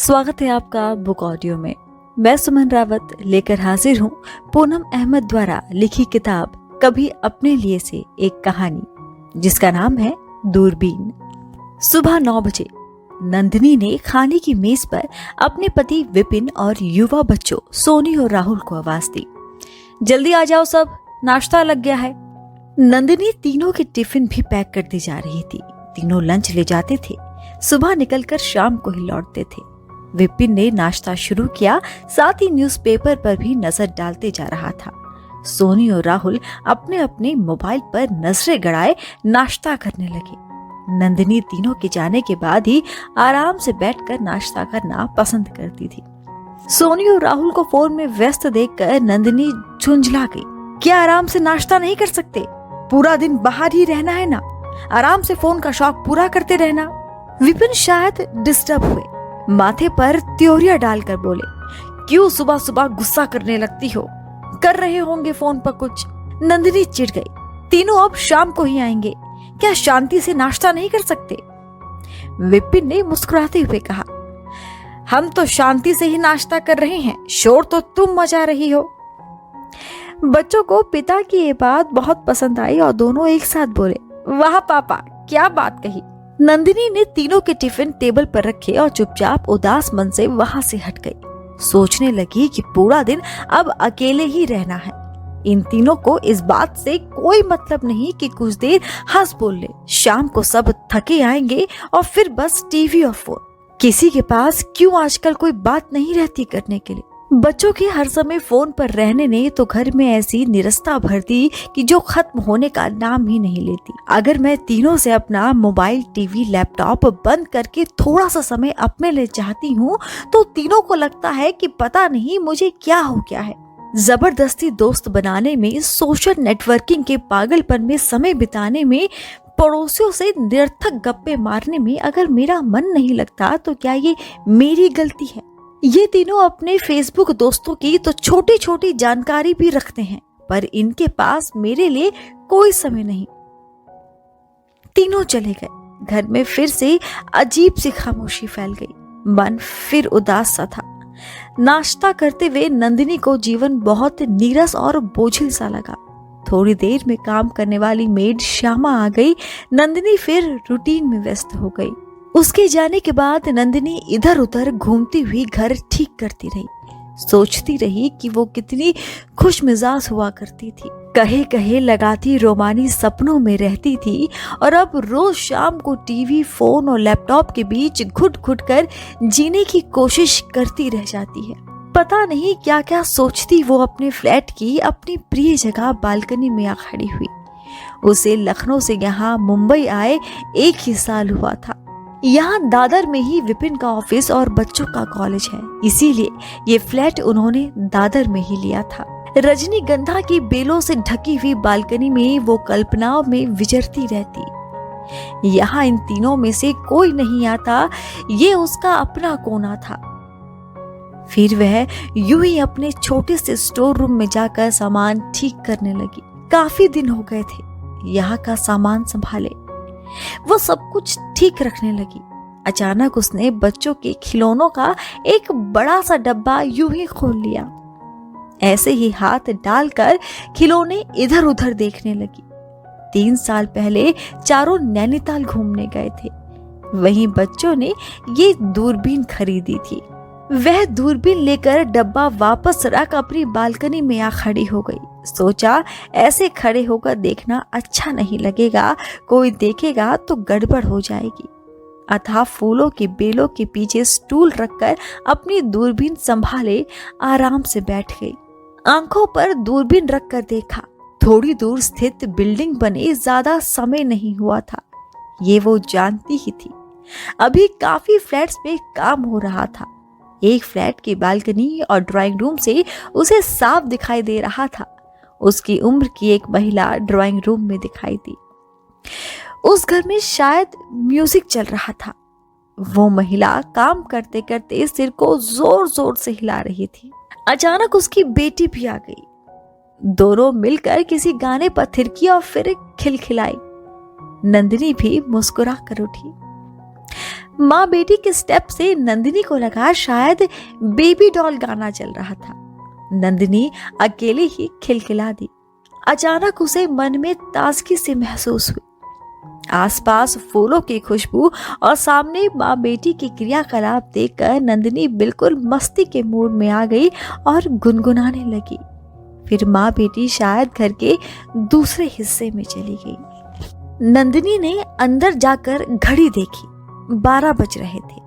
स्वागत है आपका बुक ऑडियो में। मैं सुमन रावत लेकर हाजिर हूँ पूनम अहमद द्वारा लिखी किताब कभी अपने लिए से एक कहानी जिसका नाम है दूरबीन। सुबह 9 बजे नंदिनी ने खाने की मेज पर अपने पति विपिन और युवा बच्चों सोनी और राहुल को आवाज दी। जल्दी आ जाओ सब, नाश्ता लग गया है। नंदिनी तीनों के टिफिन भी पैक कर दी जा रही थी। तीनों लंच ले जाते थे, सुबह निकलकर शाम को ही लौटते थे। विपिन ने नाश्ता शुरू किया, साथ ही न्यूज़पेपर पर भी नजर डालते जा रहा था। सोनी और राहुल अपने अपने मोबाइल पर नजरें गड़ाए नाश्ता करने लगे। नंदिनी तीनों के जाने के बाद ही आराम से बैठकर नाश्ता करना पसंद करती थी। सोनी और राहुल को फोन में व्यस्त देखकर नंदिनी झुंझला गई। क्या आराम से नाश्ता नहीं कर सकते? पूरा दिन बाहर ही रहना है ना, आराम से फोन का शौक पूरा करते रहना। विपिन शायद डिस्टर्ब हुए, माथे पर त्योरिया डालकर बोले, क्यों सुबह सुबह गुस्सा करने लगती हो? कर रहे होंगे फोन पर कुछ। नंदिनी चिढ़ गई, तीनों अब शाम को ही आएंगे, क्या शांति से नाश्ता नहीं कर सकते? विपिन ने मुस्कुराते हुए कहा, हम तो शांति से ही नाश्ता कर रहे हैं, शोर तो तुम मचा रही हो। बच्चों को पिता की ये बात बहुत पसंद आई और दोनों एक साथ बोले, वाह पापा, क्या बात कही। नंदिनी ने तीनों के टिफिन टेबल पर रखे और चुपचाप उदास मन से वहां से हट गई। सोचने लगी कि पूरा दिन अब अकेले ही रहना है। इन तीनों को इस बात से कोई मतलब नहीं कि कुछ देर हंस बोल ले। शाम को सब थके आएंगे और फिर बस टीवी और फोन। किसी के पास क्यों आजकल कोई बात नहीं रहती करने के लिए। बच्चों के हर समय फोन पर रहने ने तो घर में ऐसी निरस्ता भर दी कि जो खत्म होने का नाम ही नहीं लेती। अगर मैं तीनों से अपना मोबाइल, टीवी, लैपटॉप बंद करके थोड़ा सा समय अपने लिए चाहती हूँ तो तीनों को लगता है कि पता नहीं मुझे क्या हो गया है। जबरदस्ती दोस्त बनाने में, सोशल नेटवर्किंग के पागलपन में समय बिताने में, पड़ोसियों से निरर्थक गप्पे मारने में अगर मेरा मन नहीं लगता तो क्या ये मेरी गलती है? ये तीनों अपने फेसबुक दोस्तों की तो छोटी छोटी जानकारी भी रखते हैं, पर इनके पास मेरे लिए कोई समय नहीं। तीनों चले गए। घर में फिर से अजीब सी खामोशी फैल गई। मन फिर उदास सा था। नाश्ता करते हुए नंदिनी को जीवन बहुत नीरस और बोझिल सा लगा। थोड़ी देर में काम करने वाली मेड श्यामा आ गई। नंदिनी फिर रूटीन में व्यस्त हो गई। उसके जाने के बाद नंदिनी इधर उधर घूमती हुई घर ठीक करती रही। सोचती रही कि वो कितनी खुश मिजाज हुआ करती थी। कहे कहे लगाती रोमानी सपनों में रहती थी और अब रोज शाम को टीवी, फोन और लैपटॉप के बीच घुट घुट कर जीने की कोशिश करती रह जाती है। पता नहीं क्या क्या सोचती वो अपने फ्लैट की अपनी प्रिय जगह बालकनी में आ खड़ी हुई। उसे लखनऊ से यहाँ मुंबई आए 1 ही साल हुआ था। यहाँ दादर में ही विपिन का ऑफिस और बच्चों का कॉलेज है, इसीलिए ये फ्लैट उन्होंने दादर में ही लिया था। रजनीगंधा की बेलों से ढकी हुई बालकनी में वो कल्पनाओं में विचरती रहती। यहाँ इन तीनों में से कोई नहीं आता, ये उसका अपना कोना था। फिर वह यूं ही अपने छोटे से स्टोर रूम में जाकर सामान ठीक करने लगी। काफी दिन हो गए थे यहाँ का सामान संभाले। वो सब कुछ ठीक रखने लगी। अचानक उसने बच्चों के खिलौनों का एक बड़ा सा डब्बा यूं ही खोल लिया। ऐसे ही हाथ डालकर खिलौने इधर उधर देखने लगी। 3 साल पहले चारों नैनीताल घूमने गए थे। वहीं बच्चों ने ये दूरबीन खरीदी थी। वह दूरबीन लेकर डब्बा वापस रख अपनी बालकनी में आ खड़ी हो गई। सोचा ऐसे खड़े होकर देखना अच्छा नहीं लगेगा, कोई देखेगा तो गड़बड़ हो जाएगी। अतः फूलों की बेलों के पीछे स्टूल रखकर अपनी दूरबीन संभाले आराम से बैठ गई। आंखों पर दूरबीन रखकर देखा। थोड़ी दूर स्थित बिल्डिंग बने ज्यादा समय नहीं हुआ था, ये वो जानती ही थी। अभी काफी फ्लैट्स पे काम हो रहा था। एक फ्लैट की बालकनी और ड्राइंग रूम से उसे साफ दिखाई दे रहा था। उसकी उम्र की एक महिला ड्राइंग रूम में दिखाई दी। उस घर में शायद म्यूजिक चल रहा था। वो महिला काम करते करते सिर को जोर जोर से हिला रही थी। अचानक उसकी बेटी भी आ गई। दोनों मिलकर किसी गाने पर थिरकी और फिर खिलखिलाई। नंदिनी भी मुस्कुरा कर उठी। माँ बेटी के स्टेप से नंदिनी को लगा शायद बेबी डॉल गाना चल रहा था। नंदिनी अकेले ही खिलखिला दी। अचानक उसे मन में ताजगी सी महसूस हुई। आसपास फूलों की खुशबू और सामने माँ बेटी के क्रियाकलाप देखकर नंदिनी बिल्कुल मस्ती के मूड में आ गई और गुनगुनाने लगी। फिर माँ बेटी शायद घर के दूसरे हिस्से में चली गई। नंदिनी ने अंदर जाकर घड़ी देखी। 12 बज रहे थे।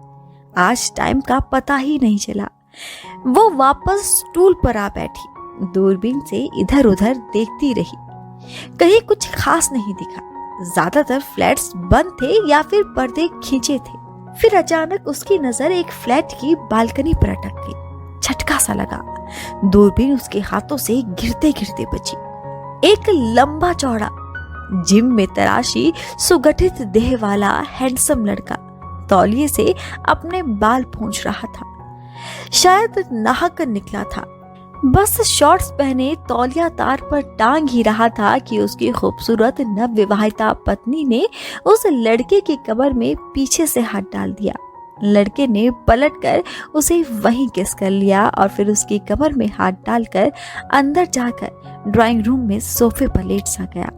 आज टाइम का पता ही नहीं चला। वो वापस स्टूल पर आ बैठी। दूरबीन से इधर उधर देखती रही। कहीं कुछ खास नहीं दिखा। ज्यादातर फ्लैट्स बंद थे या फिर पर्दे खींचे थे। फिर अचानक उसकी नजर एक फ्लैट की बालकनी पर अटक गई। झटका सा लगा। दूरबीन उसके हाथों से गिरते गिरते बची। एक लंबा चौड़ा, जिम में तराशी, सुगठित देह वाला हैंडसम लड़का तौलिए से अपने बाल पोंछ रहा था। शायद नहाकर निकला था। बस शॉर्ट्स पहने तौलिया तार पर टांग ही रहा था कि उसकी खूबसूरत नवविवाहिता पत्नी ने उस लड़के की कमर में पीछे से हाथ डाल दिया। लड़के ने पलटकर उसे वहीं किस कर लिया और फिर उसकी कमर में हाथ डालकर अंदर जाकर ड्राइंग रूम में सोफे पर लेट सा गया।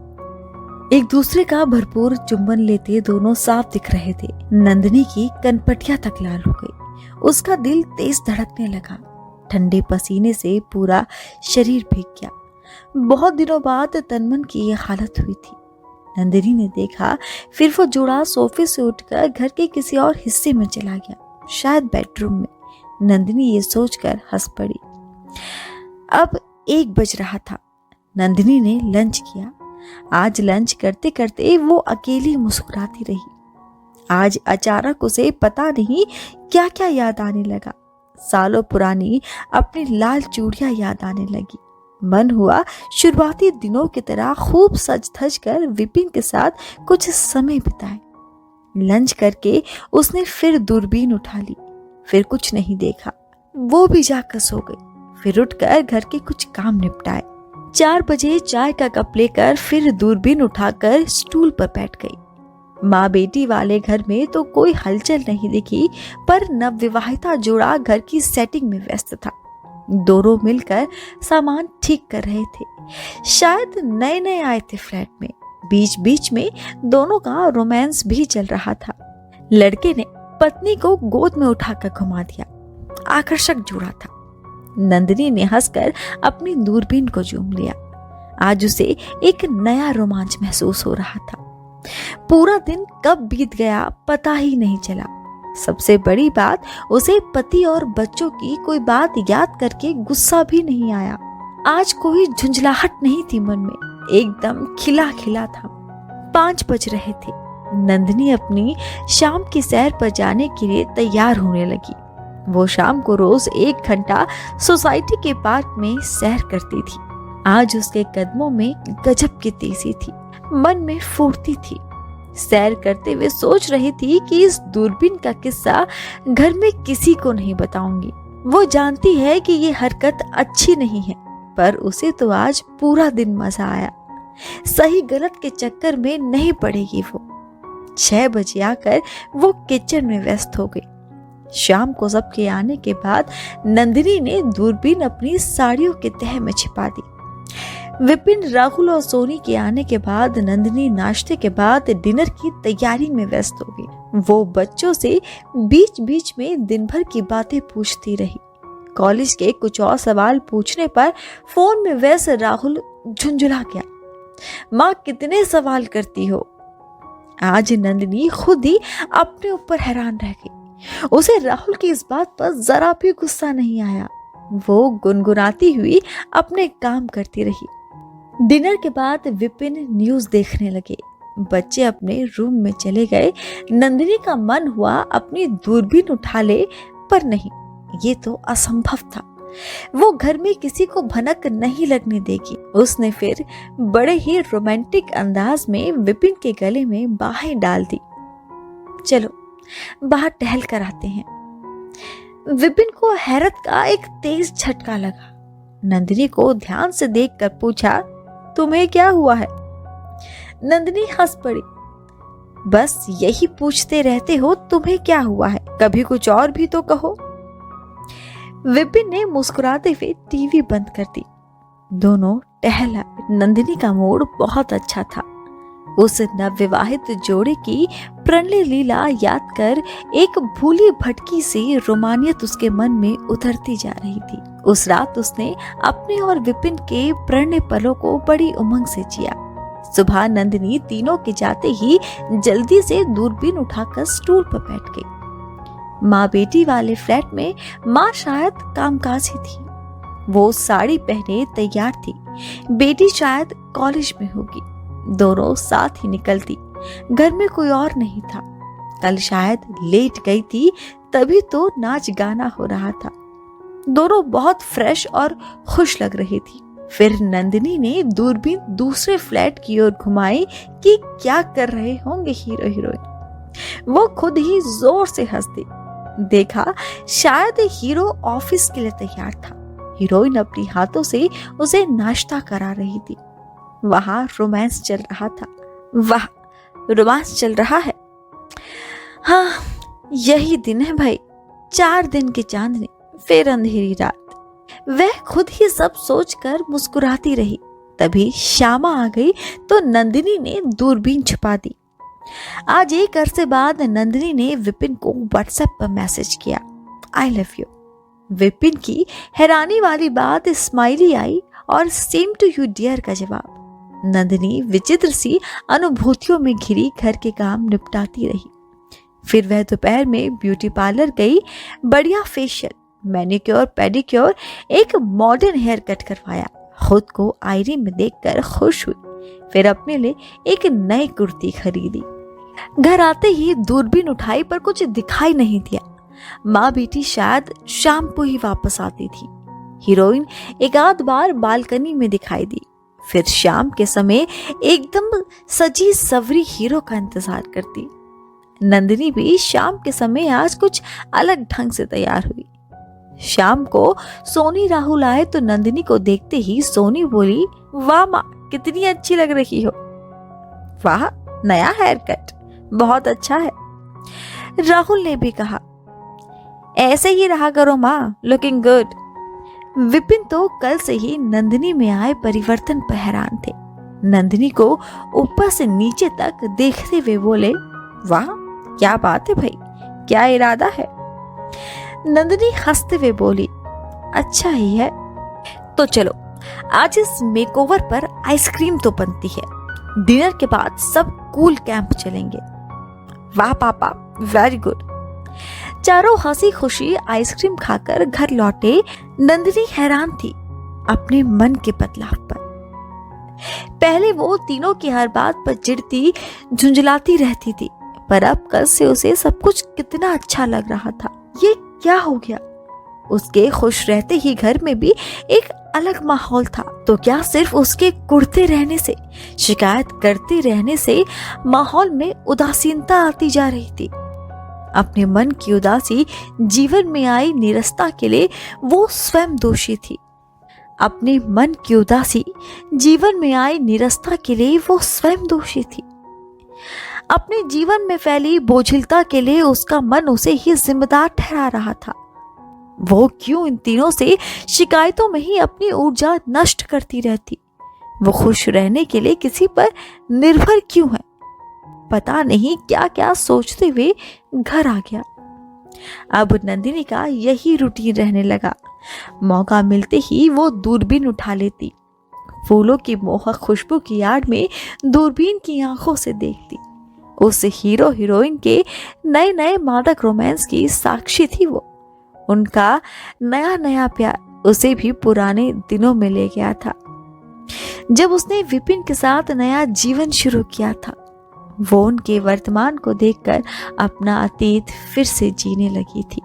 एक दूसरे का भरपूर चुंबन लेते दोनों साफ दिख रहे थे। नंदिनी की कनपटियां तक लाल हो गई। उसका दिल तेज धड़कने लगा। ठंडे पसीने से पूरा शरीर भीग गया। बहुत दिनों बाद तनमन की ये हालत हुई थी। नंदिनी ने देखा, फिर वो जोड़ा सोफे से उठकर घर के किसी और हिस्से में चला गया, शायद बेडरूम में। नंदिनी ये सोचकर हंस पड़ी। अब 1 बज रहा था। नंदिनी ने लंच किया। आज लंच करते करते वो अकेली मुस्कुराती रही। आज अचानक उसे पता नहीं क्या क्या याद आने लगा। सालों पुरानी अपनी लाल चूड़ियां याद आने लगी। मन हुआ शुरुआती दिनों की तरह खूब सज धज कर विपिन के साथ कुछ समय बिताए। लंच करके उसने फिर दूरबीन उठा ली। फिर कुछ नहीं देखा। वो भी जाकर सो गई। फिर उठकर घर के कुछ काम निपटाए। 4 बजे चाय का कप लेकर फिर दूरबीन उठाकर स्टूल पर बैठ गई। माँ बेटी वाले घर में तो कोई हलचल नहीं दिखी, पर नवविवाहिता जोड़ा घर की सेटिंग में व्यस्त था। दोनों मिलकर सामान ठीक कर रहे थे। शायद नए नए आए थे फ्लैट में। बीच बीच में दोनों का रोमांस भी चल रहा था। लड़के ने पत्नी को गोद में उठाकर घुमा दिया। आकर्षक जोड़ा था। नंदिनी ने हंसकर अपनी दूरबीन को जूम लिया। आज उसे एक नया रोमांच महसूस हो रहा था। पूरा दिन कब बीत गया पता ही नहीं चला। सबसे बड़ी बात, उसे पति और बच्चों की कोई बात याद करके गुस्सा भी नहीं आया। आज कोई झुंझलाहट नहीं थी मन में। एकदम खिला खिला था। 5 बज रहे थे। नंदिनी अपनी शाम की सैर पर जाने के लिए तैयार होने लगी। वो शाम को रोज 1 घंटा सोसाइटी के पार्क में सैर करती थी। आज उसके कदमों में गजब की तेजी थी। मन में फुर्ती थी। सैर करते हुए सोच रही थी कि इस दूरबीन का किस्सा घर में किसी को नहीं बताऊंगी। वो जानती है कि ये हरकत अच्छी नहीं है, पर उसे तो आज पूरा दिन मजा आया। सही गलत के चक्कर में नहीं पड़ेगी वो। 6 बजे आकर वो किचन में व्यस्त हो गई। शाम को सबके आने के बाद नंदिनी ने दूरबीन अपनी साड़ियों के तह में छिपा दी। विपिन, राहुल और सोनी के आने के बाद नंदिनी नाश्ते के बाद डिनर की तैयारी में व्यस्त हो गई। वो बच्चों से बीच बीच में दिन भर की बातें पूछती रही। कॉलेज के कुछ और सवाल पूछने पर फोन में व्यस्त राहुल झुंझुला गया। माँ, कितने सवाल करती हो? आज नंदिनी खुद ही अपने ऊपर हैरान रह गई। उसे राहुल की इस बात पर जरा भी गुस्सा नहीं आया। वो गुनगुनाती हुई अपने काम करती रही। डिनर के बाद विपिन न्यूज देखने लगे। बच्चे अपने रूम में चले गए। नंदिनी का मन हुआ अपनी दूरबीन उठा ले, पर नहीं, ये तो असंभव था। वो घर में किसी को भनक नहीं लगने देगी। उसने फिर बड़े ही रोमांटिक अंदाज में विपिन के गले में बाहें डाल दी। चलो बाहर टहल कर आते हैं। विपिन को हैरत का एक तेज झटका लगा। नंदिनी को ध्यान से देखकर पूछा, तुम्हें क्या हुआ है? नंदिनी हंस पड़ी। बस यही पूछते रहते हो, तुम्हें क्या हुआ है? कभी कुछ और भी तो कहो। विपिन ने मुस्कुराते हुए टीवी बंद कर दी। दोनों टहला। नंदिनी का मूड बहुत अच्छा था। उस नवविवाहित जोड़े की प्रणय लीला याद कर एक भूली भटकी सी रोमानियत उसके मन में उतरती जा रही थी। उस रात उसने अपने और विपिन के प्रणय पलों को बड़ी उमंग से जिया। सुबह नंदिनी तीनों के जाते ही जल्दी से दूरबीन उठाकर स्टूल पर बैठ गई। माँ बेटी वाले फ्लैट में माँ शायद कामकाजी थी। वो साड़ी पहने तैयार थी। बेटी शायद कॉलेज में होगी। दोनों साथ ही निकलती। घर में कोई और नहीं था। कल शायद लेट गई थी, तभी तो नाच गाना हो रहा था। दोनों बहुत फ्रेश और खुश लग रही थी। फिर नंदिनी ने दूरबीन दूसरे फ्लैट की ओर घुमाई कि क्या कर रहे होंगे हीरो हीरोइन। वो खुद ही जोर से हंस दी। देखा शायद हीरो ऑफिस के लिए तैयार था। हीरोइन अपनी हाथों से उसे नाश्ता करा रही थी। वहां रोमांस चल रहा था। वाह, रोमांस चल रहा है। हाँ, यही दिन है भाई। 4 दिन की चांदनी, फिर अंधेरी रात। वह खुद ही सब सोचकर मुस्कुराती रही। तभी श्यामा आ गई तो नंदिनी ने दूरबीन छुपा दी। आज एक अरसे बाद नंदिनी ने विपिन को व्हाट्सएप पर मैसेज किया, आई लव यू। विपिन की हैरानी वाली बात स्माइली आई और सेम टू यू डियर का जवाब। नंदिनी विचित्र सी अनुभूतियों में घिरी घर के काम निपटाती रही। फिर वह दोपहर में ब्यूटी पार्लर गई। बढ़िया फेशियल, मैनिक्योर, पेडिक्योर, एक मॉडर्न हेयर कट करवाया। खुद को आईने में देखकर खुश हुई। फिर अपने लिए एक नई कुर्ती खरीदी। घर आते ही दूरबीन उठाई पर कुछ दिखाई नहीं दिया। माँ बेटी शायद शाम को ही वापस आती थी। हीरोइन एक आध बार बालकनी में दिखाई दी। फिर शाम के समय एकदम सजी सवरी हीरो का इंतजार करती। नंदिनी भी शाम के समय आज कुछ अलग ढंग से तैयार हुई। शाम को सोनी राहुल आए तो नंदिनी को देखते ही सोनी बोली, वाह माँ, कितनी अच्छी लग रही हो। वाह, नया हेयर कट बहुत अच्छा है। राहुल ने भी कहा, ऐसे ही रहा करो माँ, लुकिंग गुड। विपिन तो कल से ही नंदिनी में आए परिवर्तन पर हैरान थे। नंदिनी को ऊपर से नीचे तक देखते हुए बोले, वाह, क्या बात है भाई, क्या इरादा है? नंदिनी हंसते हुए बोली, अच्छा ही है। तो चलो आज इस मेकओवर पर आइसक्रीम तो बनती है। डिनर के बाद सब कूल कैंप चलेंगे। वाह पापा, वेरी गुड। चारों हंसी खुशी आइसक्रीम खाकर घर लौटे। नंदिनी हैरान थी अपने मन के बदलाव पर। पहले वो तीनों की हर बात पर चिढ़ती, झुंझलाती रहती थी, पर अब कल से उसे सब कुछ कितना अच्छा लग रहा था। ये क्या हो गया? उसके खुश रहते ही घर में भी एक अलग माहौल था। तो क्या सिर्फ उसके कुढ़ते रहने से, शिकायत करते रहने से माहौल में उदासीनता आती जा रही थी? अपने मन की उदासी, जीवन में आई निरस्ता के लिए वो स्वयं दोषी थी। अपने मन की उदासी, जीवन में आई निरस्ता के लिए वो स्वयं दोषी थी। अपने जीवन में फैली बोझिलता के लिए उसका मन उसे ही जिम्मेदार ठहरा रहा था। वो क्यों इन तीनों से शिकायतों में ही अपनी ऊर्जा नष्ट करती रहती? वो खुश रहने के लिए किसी पर निर्भर क्यों है? पता नहीं क्या क्या सोचते हुए घर आ गया। अब नंदिनी का यही रूटीन रहने लगा। मौका मिलते ही वो दूरबीन उठा लेती। फूलों की मोहक खुशबू की आड़ में दूरबीन की आंखों से देखती। उस हीरो हीरोइन के नए नए मादक रोमांस की साक्षी थी वो। उनका नया नया प्यार उसे भी पुराने दिनों में ले गया था, जब उसने विपिन के साथ नया जीवन शुरू किया था। वो उनके वर्तमान को देखकर अपना अतीत फिर से जीने लगी थी।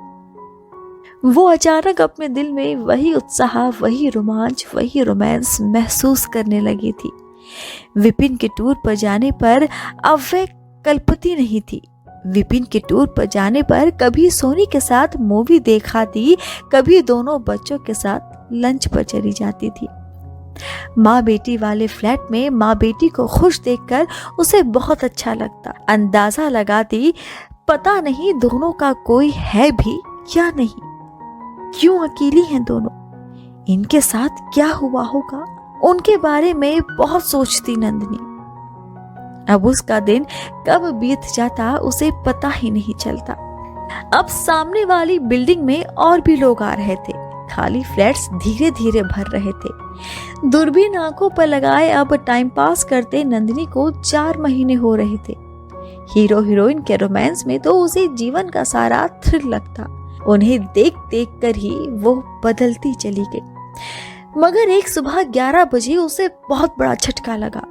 वो अचानक अपने दिल में वही उत्साह, वही रोमांच, वही रोमांस महसूस करने लगी थी। विपिन के टूर पर जाने पर अब वह कल्पती नहीं थी। विपिन के टूर पर जाने पर कभी सोनी के साथ मूवी देखा थी, कभी दोनों बच्चों के साथ लंच पर चली जाती थी। माँ बेटी वाले फ्लैट में माँ बेटी को खुश देखकर उसे बहुत अच्छा लगता। अंदाजा लगाती पता नहीं दोनों का कोई है भी या नहीं। क्यों अकेली हैं दोनों? इनके साथ क्या हुआ होगा? उनके बारे में बहुत सोचती नंदिनी। अब उसका दिन कब बीत जाता उसे पता ही नहीं चलता। अब सामने वाली बिल्डिंग में और भी लोग आ रहे थे। खाली फ्लैट्स धीरे धीरे भर रहे थे। दूरबीन आंखों पर लगाए अब टाइम पास करते नंदिनी को 4 महीने हो रहे थे। हीरो हीरोइन के रोमांस में तो उसे जीवन का सारा थ्रिल लगता। उन्हें देख देख कर ही वो बदलती चली गई। मगर एक सुबह 11 बजे उसे बहुत बड़ा झटका लगा।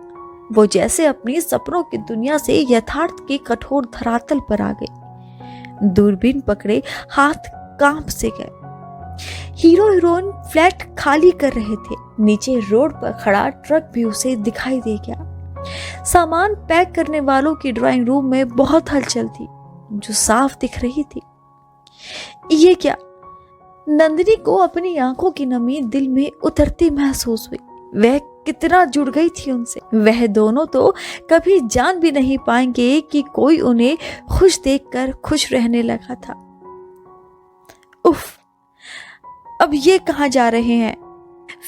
वो जैसे अपनी सपनों की दुनिया से यथार्थ के कठोर धरातल पर आ गई। दूरबीन पकड़े हाथ कांप से गए। हीरो हीरोइन फ्लैट खाली कर रहे थे। नीचे रोड पर खड़ा ट्रक भी उसे दिखाई दे गया। सामान पैक करने वालों की ड्राइंग रूम में बहुत हलचल थी, जो साफ दिख रही थी। ये क्या? नंदिनी को अपनी आंखों की नमी दिल में उतरती महसूस हुई। वह कितना जुड़ गई थी उनसे। वह दोनों तो कभी जान भी नहीं पाएंगे कि कोई उन्हें खुश देखकर खुश रहने लगा था। उफ, अब ये कहाँ जा रहे हैं?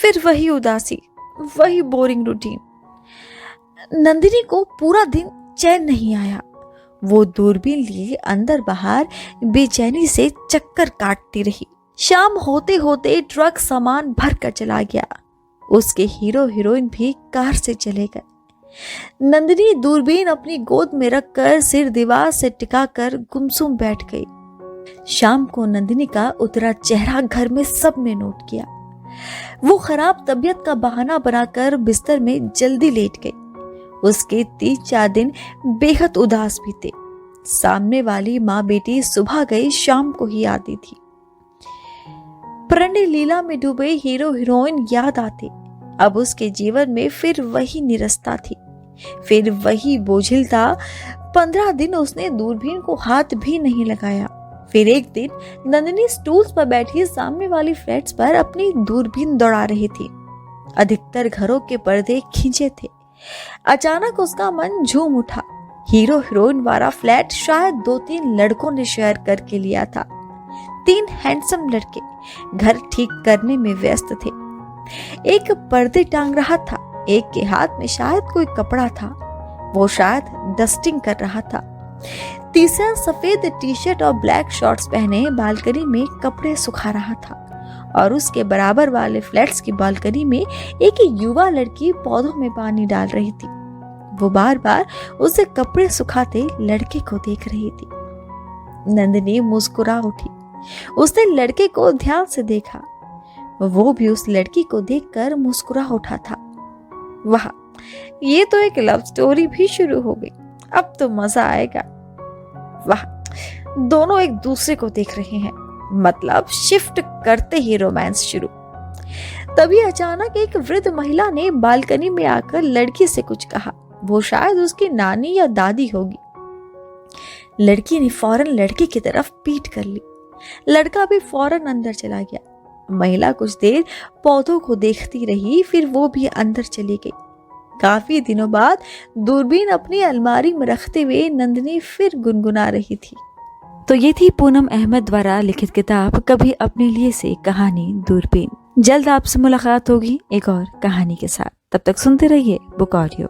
फिर वही उदासी, वही बोरिंग रूटीन। नंदिनी को पूरा दिन चैन नहीं आया। वो दूरबीन लिए अंदर बाहर बेचैनी से चक्कर काटती रही। शाम होते होते ट्रक सामान भर कर चला गया। उसके हीरो हीरोइन भी कार से चले गए। नंदिनी दूरबीन अपनी गोद में रखकर सिर दीवार से टिकाकर गुमसुम बैठ गई। शाम को नंदिनी का उतरा चेहरा घर में सबने नोट किया। वो खराब तबीयत का बहाना बनाकर बिस्तर में जल्दी लेट गई। उसके 3-4 दिन बेहद उदास बीते। सामने वाली माँ बेटी सुबह गई शाम को ही आती थी। प्रणय लीला में डूबे हीरो हीरोइन याद आते। अब उसके जीवन में फिर वही निरस्ता थी, फिर वही बोझिलता। 15 दिन उसने दूरबीन को हाथ भी नहीं लगाया। फिर एक दिन नंदिनी स्टूल्स पर बैठी सामने वाली फ्लैट्स पर अपनी दूरबीन दौड़ा रही थी। अधिकतर घरों के पर्दे खींचे थे। अचानक उसका मन झूम उठा। हीरो हीरोइन वाला फ्लैट शायद 2-3 लड़कों ने शेयर करके लिया था। 3 हैंडसम लड़के घर ठीक करने में व्यस्त थे। एक पर्दे टांग रहा था, एक के हाथ में शायद कोई कपड़ा था, वो शायद डस्टिंग कर रहा था। तीसरा सफेद टी-शर्ट और ब्लैक शॉर्ट्स पहने बालकनी में कपड़े सुखा रहा था। और उसके बराबर वाले फ्लैट्स की बालकनी में एक युवा लड़की पौधों में पानी डाल रही थी। वो बार बार उसे कपड़े सुखाते लड़के को देख रही थी। नंदिनी मुस्कुरा उठी। उसने लड़के को ध्यान से देखा। वो भी उस लड़की को देखकर मुस्कुरा उठा था। वाह, ये तो एक लव स्टोरी भी शुरू हो गई। अब तो मजा आएगा। वाह, दोनों एक दूसरे को देख रहे हैं, मतलब शिफ्ट करते ही रोमांस शुरू। तभी अचानक एक वृद्ध महिला ने बालकनी में आकर लड़की से कुछ कहा। वो शायद उसकी नानी या दादी होगी। लड़की ने फौरन लड़के की तरफ पीठ कर ली। लड़का भी फौरन अंदर चला गया। महिला कुछ देर पौधों को देखती रही, फिर वो भी अंदर चली गई। काफी दिनों बाद दूरबीन अपनी अलमारी में रखते हुए नंदिनी फिर गुनगुना रही थी। तो ये थी पूनम अहमद द्वारा लिखित किताब कभी अपने लिए से कहानी दूरबीन। जल्द आपसे मुलाकात होगी एक और कहानी के साथ। तब तक सुनते रहिए बुक ऑडियो।